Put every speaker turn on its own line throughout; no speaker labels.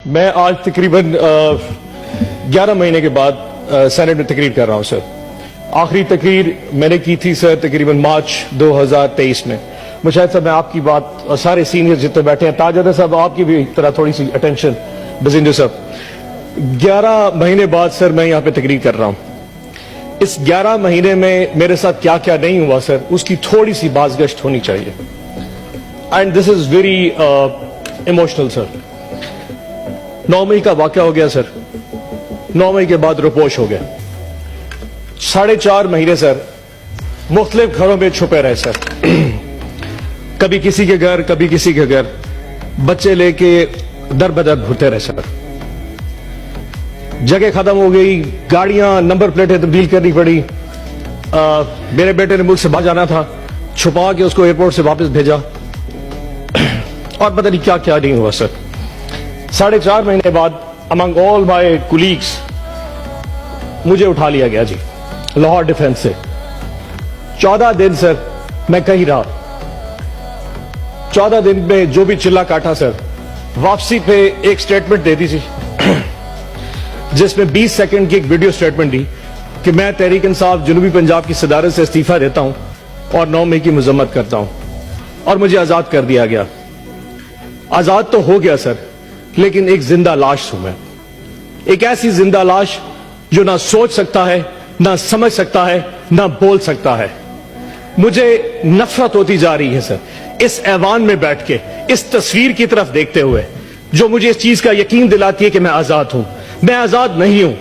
میں آج تقریباً 11 مہینے کے بعد سینٹ میں تقریر کر رہا ہوں سر. آخری تقریر میں نے کی تھی سر تقریباً مارچ 2023 میں. مشاہد صاحب میں آپ کی بات اور سارے سینئر جتنے بیٹھے ہیں, تاجدہ صاحب آپ کی بھی طرح تھوڑی سی اٹینشن, بزنجو صاحب 11 مہینے بعد سر میں یہاں پہ تقریر کر رہا ہوں. اس 11 مہینے میں میرے ساتھ کیا کیا نہیں ہوا سر, اس کی تھوڑی سی بازگشت ہونی چاہیے. And this is very emotional sir. 9 مئی کا واقعہ ہو گیا سر. 9 مئی کے بعد روپوش ہو گیا. 4.5 مہینے سر مختلف گھروں میں چھپے رہے سر. کبھی کسی کے گھر, کبھی کسی کے گھر, بچے لے کے در بدر گھرتے رہے سر. جگہ ختم ہو گئی, گاڑیاں نمبر پلیٹیں تبدیل کرنی پڑی. میرے بیٹے نے ملک سے باہر جانا تھا, چھپا کے اس کو ایئرپورٹ سے واپس بھیجا, اور پتہ نہیں کیا کیا نہیں ہوا سر. 4.5 مہینے بعد امنگ آل مائی کولیگس مجھے اٹھا لیا گیا جی لاہور ڈیفنس سے. 14 دن سر میں کہیں رہا. 14 دن میں جو بھی چلا کاٹا سر, واپسی پہ ایک سٹیٹمنٹ دے دی تھی جس میں 20 سیکنڈ کی ایک ویڈیو سٹیٹمنٹ دی کہ میں تحریک انصاف جنوبی پنجاب کی صدارت سے استعفیٰ دیتا ہوں اور 9 مئی کی مذمت کرتا ہوں, اور مجھے آزاد کر دیا گیا. آزاد تو ہو گیا سر, لیکن ایک زندہ لاش ہوں میں. ایک ایسی زندہ لاش جو نہ سوچ سکتا ہے, نہ سمجھ سکتا ہے, نہ بول سکتا ہے. مجھے نفرت ہوتی جا رہی ہے سر اس ایوان میں بیٹھ کے, اس تصویر کی طرف دیکھتے ہوئے, جو مجھے اس چیز کا یقین دلاتی ہے کہ میں آزاد ہوں. میں آزاد نہیں ہوں.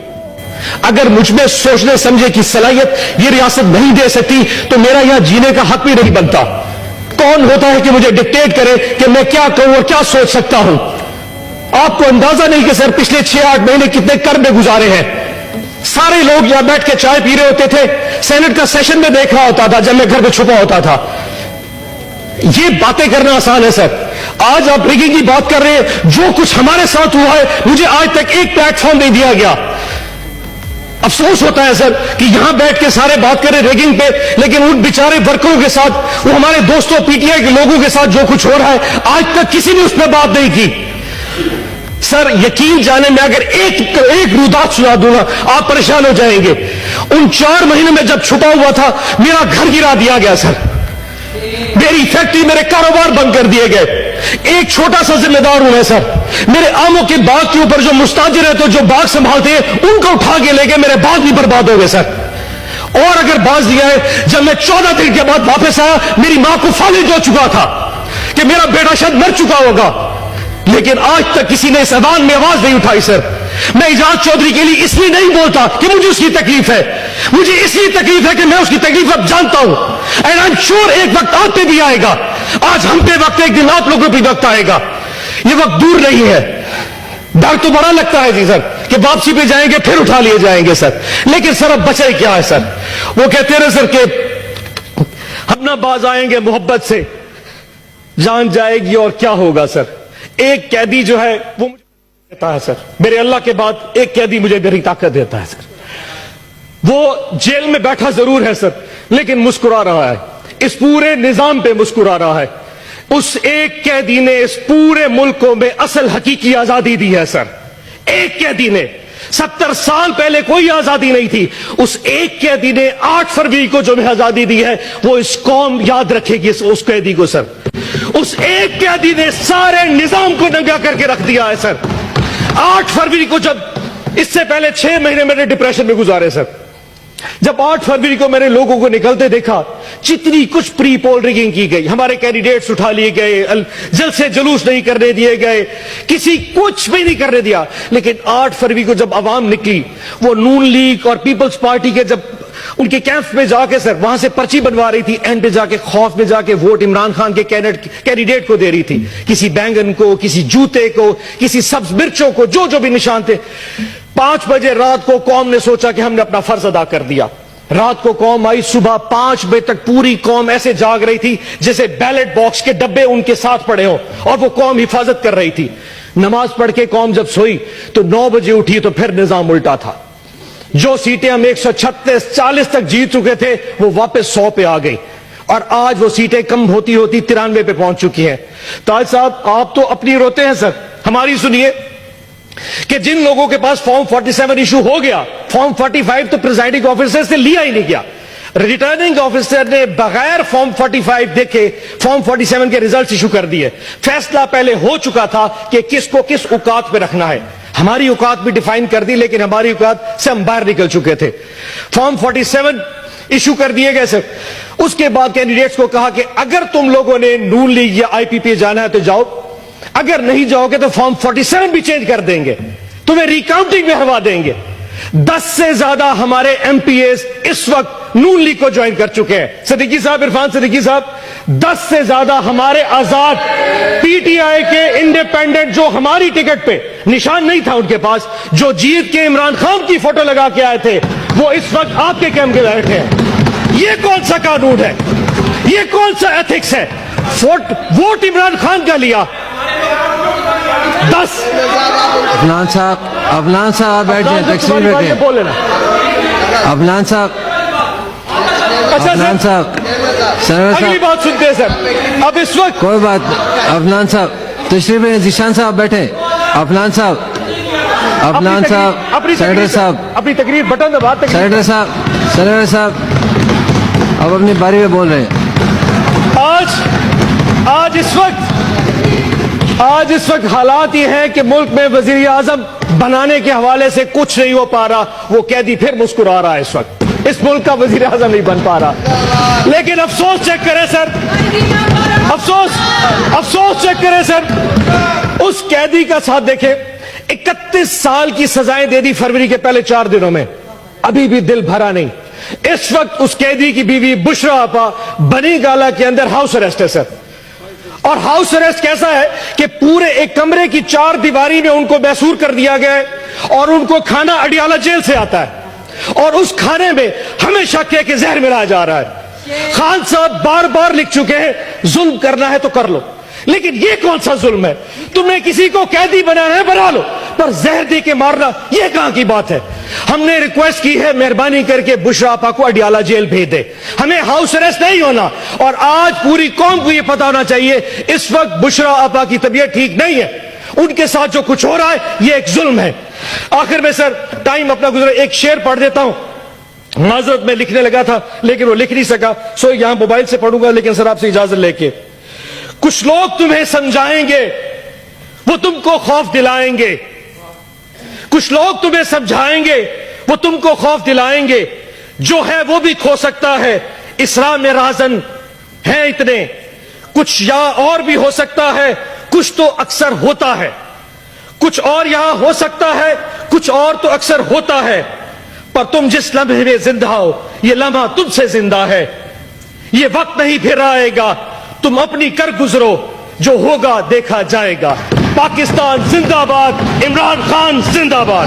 اگر مجھ میں سوچنے سمجھے کی صلاحیت یہ ریاست نہیں دے سکتی تو میرا یہاں جینے کا حق بھی نہیں بنتا. کون ہوتا ہے کہ مجھے ڈکٹیٹ کرے کہ میں کیا کہوں اور کیا سوچ سکتا ہوں؟ آپ کو اندازہ نہیں کہ سر پچھلے 6-8 مہینے کتنے کر میں گزارے ہیں. سارے لوگ یہاں بیٹھ کے چائے پی رہے ہوتے تھے, سینٹ کا سیشن میں دیکھ رہا ہوتا تھا جب میں گھر پہ چھپا ہوتا تھا. یہ باتیں کرنا آسان ہے سر. آج آپ ریگنگ کی بات کر رہے ہیں. جو کچھ ہمارے ساتھ ہوا ہے مجھے آج تک ایک پلیٹ فارم نہیں دیا گیا. افسوس ہوتا ہے سر کہ یہاں بیٹھ کے سارے بات کریں ریگنگ پہ, لیکن ان بیچارے ورکروں کے ساتھ, وہ ہمارے دوستوں پی ٹی آئی کے لوگوں کے ساتھ جو کچھ ہو رہا ہے آج تک کسی نے اس پہ بات نہیں کی. سر یقین جانے میں اگر ایک رودات سنا دوں گا آپ پریشان ہو جائیں گے. ان 4 مہینے میں جب چھپا ہوا تھا میرا گھر گرا دیا گیا سر. میری فیکٹری, میرے کاروبار بند کر دیے گئے. ایک چھوٹا سا ذمہ دار ہوں میں سر. میرے آموں کے باغ کے اوپر جو مستاجر ہے تو جو باغ سنبھالتے ہیں ان کو اٹھا کے لے کے میرے باغ بھی برباد ہو گئے سر. اور اگر باز دیا ہے, جب میں 14 دن کے بعد واپس آیا میری ماں کو فالج ہو چکا تھا کہ میرا بیٹا شاید مر چکا ہوگا, لیکن آج تک کسی نے اس ایوان میں آواز نہیں اٹھائی سر. میں اعجاز چودھری کے لیے اس لیے نہیں بولتا کہ مجھے اس کی تکلیف ہے, مجھے اس لیے تکلیف ہے کہ میں اس کی تکلیف اب جانتا ہوں. اینڈ آئی ایم شیور ایک وقت آپ پہ بھی آئے گا. آج ہم پہ وقت, ایک دن آپ لوگوں پہ وقت آئے گا. یہ وقت دور نہیں ہے. ڈر تو بڑا لگتا ہے جی سر کہ واپسی پہ جائیں گے پھر اٹھا لیے جائیں گے سر, لیکن سر اب بچے کیا ہے سر. وہ کہتے رہے سر کہ ہم نہ باز آئیں گے محبت سے, جان جائے گی اور کیا ہوگا سر. ایک قیدی جو ہے وہ مجھے دیتا ہے سر, میرے اللہ کے بعد ایک قیدی مجھے میری طاقت دیتا ہے سر. وہ جیل میں بیٹھا ضرور ہے سر, لیکن مسکرا رہا ہے, اس پورے نظام پہ مسکرا رہا ہے. اس ایک قیدی نے اس پورے ملک کو میں اصل حقیقی آزادی دی ہے سر. ایک قیدی نے, 70 سال پہلے کوئی آزادی نہیں تھی. اس ایک قیدی نے 8 فروری کو جو میں آزادی دی ہے وہ اس قوم یاد رکھے گی اس قیدی کو سر. اس ایک قیدی نے سارے نظام کو ننگا کر کے رکھ دیا ہے سر. 8 فروری کو, جب اس سے پہلے 6 مہینے میں نے ڈپریشن میں گزارے سر. جب 8 فروری کو میں نے لوگوں کو نکلتے دیکھا, جتنی کچھ پری پول ریگنگ کی گئی, ہمارے کینڈیڈیٹس اٹھا لیے گئے, جلسے جلوس نہیں کرنے دیے گئے, کسی کچھ بھی نہیں کرنے دیا. لیکن 8 فروری کو جب عوام نکلی, وہ نون لیگ اور پیپلز پارٹی کے جب ان کے کیمپ میں جا کے سر وہاں سے پرچی بنوا رہی تھی, اینڈ پہ جا کے خوف میں جا کے ووٹ عمران خان کے کینڈیڈیٹ کو دے رہی تھی. کسی بینگن کو, کسی جوتے کو, کسی سبز مرچوں کو, جو بھی نشان تھے. 5 بجے رات کو قوم نے سوچا کہ ہم نے اپنا فرض ادا کر دیا. رات کو قوم آئی, صبح 5 بجے تک پوری قوم ایسے جاگ رہی تھی جیسے بیلٹ باکس کے ڈبے ان کے ساتھ پڑے ہوں, اور وہ قوم حفاظت کر رہی تھی. نماز پڑھ کے قوم جب سوئی تو 9 بجے اٹھی تو پھر نظام الٹا تھا. جو سیٹیں ہم 136-40 تک جیت چکے تھے وہ واپس 100 پہ آ گئی. اور آج وہ سیٹیں کم ہوتی ہوتی 93 پہ پہنچ چکی ہیں. تاج صاحب آپ تو اپنی روتے ہیں سر, ہماری سنیے.
کہ جن لوگوں کے پاس فارم 47 ایشو ہو گیا, فارم 45 تو پریزائڈنگ آفیسر سے لیا ہی نہیں گیا. ریٹرننگ آفیسر نے بغیر فارم 45 دیکھے فارم 47 کے ریزلٹس ایشو کر دیے. فیصلہ پہلے ہو چکا تھا کہ کس کو کس اوقات پہ رکھنا ہے. ہماری اوقات بھی ڈیفائن کر دی, لیکن ہماری اوقات سے ہم باہر نکل چکے تھے. فارم 47 ایشو کر دیے گئے سر. اس کے بعد کینڈیڈیٹس کو کہا کہ اگر تم لوگوں نے نون لیگ یا آئی پی پی جانا ہے تو جاؤ, اگر نہیں جاؤ گے تو فارم 47 بھی چینج کر دیں گے, تمہیں ریکاؤنٹنگ میں ہروا دیں گے. 10 سے زیادہ ہمارے ایم پی ایز اس وقت نون لیگ کو جوائن کر چکے ہیں. صدیقی صاحب, عرفان صدیقی صاحب, 10 سے زیادہ ہمارے آزاد پی ٹی آئی کے انڈیپینڈنٹ جو ہماری ٹکٹ پہ نشان نہیں تھا ان کے پاس, جو جیت کے عمران خان کی فوٹو لگا کے آئے تھے, وہ اس وقت آپ کے کیمپ کے بیٹھے ہیں. یہ کون سا قانون ہے, یہ کون سا ایتھکس ہے؟ ووٹ عمران خان کا لیا. 10
افنان صاحب بیٹھ جائیں, تقسیم بیٹھیں.
بولے نا.
افنان صاحب,
اچھا
افنان
سر,
صاحب, سرور
اگلی
صاحب,
بات سنتے ہیں سر. اب اس وقت
کوئی بات. افنان صاحب تشریف لیں. ذیشان صاحب بیٹھیں. افنان صاحب, افنان صاحب, سیڈر صاحب,
اپنی تقریر بٹن دبا.
سیڈر صاحب, سرور صاحب اب اپنی باری میں بول رہے ہیں.
آج اس وقت حالات یہ ہیں کہ ملک میں وزیر اعظم بنانے کے حوالے سے کچھ نہیں ہو پا رہا. وہ قیدی پھر مسکرا رہا ہے اس وقت. اس ملک کا وزیر اعظم نہیں بن پا رہا. لیکن افسوس چیک کریں سر, افسوس چیک کریں سر. اس قیدی کا ساتھ دیکھیں, 31 سال کی سزائیں دے دی فروری کے پہلے 4 دنوں میں, ابھی بھی دل بھرا نہیں. اس وقت اس قیدی کی بیوی بشرا آپا بنی گالا کے اندر ہاؤس اریسٹ ہے سر. اور ہاؤس اریسٹ کیسا ہے کہ پورے ایک کمرے کی 4 دیواری میں ان کو محصور کر دیا گیا ہے, اور ان کو کھانا اڈیالہ جیل سے آتا ہے, اور اس کھانے میں ہمیشہ کہ زہر ملایا جا رہا ہے. خان صاحب بار بار لکھ چکے ہیں, ظلم کرنا ہے تو کر لو, لیکن یہ کون سا ظلم ہے؟ تم نے کسی کو قیدی بنانا ہے بنا لو, پر زہر دے کے مارنا یہ کہاں کی بات ہے؟ ہم نے ریکویسٹ کی ہے مہربانی کر کے بشرا آپا کو اڈیالہ جیل بھیج دے, ہمیں ہاؤس اریسٹ نہیں ہونا. اور آج پوری قوم کو یہ پتا ہونا چاہیے اس وقت بشرا آپا کی طبیعت ٹھیک نہیں ہے, ان کے ساتھ جو کچھ ہو رہا ہے یہ ایک ظلم ہے. آخر میں سر ٹائم اپنا گزرا, ایک شعر پڑھ دیتا ہوں. معذرت میں لکھنے لگا تھا لیکن وہ لکھ نہیں سکا, سو یہاں موبائل سے پڑھوں گا, لیکن سر آپ سے اجازت لے کے. کچھ لوگ تمہیں سمجھائیں گے, وہ تم کو خوف دلائیں گے. کچھ لوگ تمہیں سمجھائیں گے, وہ تم کو خوف دلائیں گے. جو ہے وہ بھی کھو سکتا ہے, اسلام میں رازن ہیں اتنے. کچھ یا اور بھی ہو سکتا ہے, کچھ تو اکثر ہوتا ہے. کچھ اور یہاں ہو سکتا ہے, کچھ اور تو اکثر ہوتا ہے. پر تم جس لمحے میں زندہ ہو, یہ لمحہ تم سے زندہ ہے. یہ وقت نہیں پھر آئے گا, تم اپنی کر گزرو, جو ہوگا دیکھا جائے گا. پاکستان زندہ باد, عمران خان زندہ باد.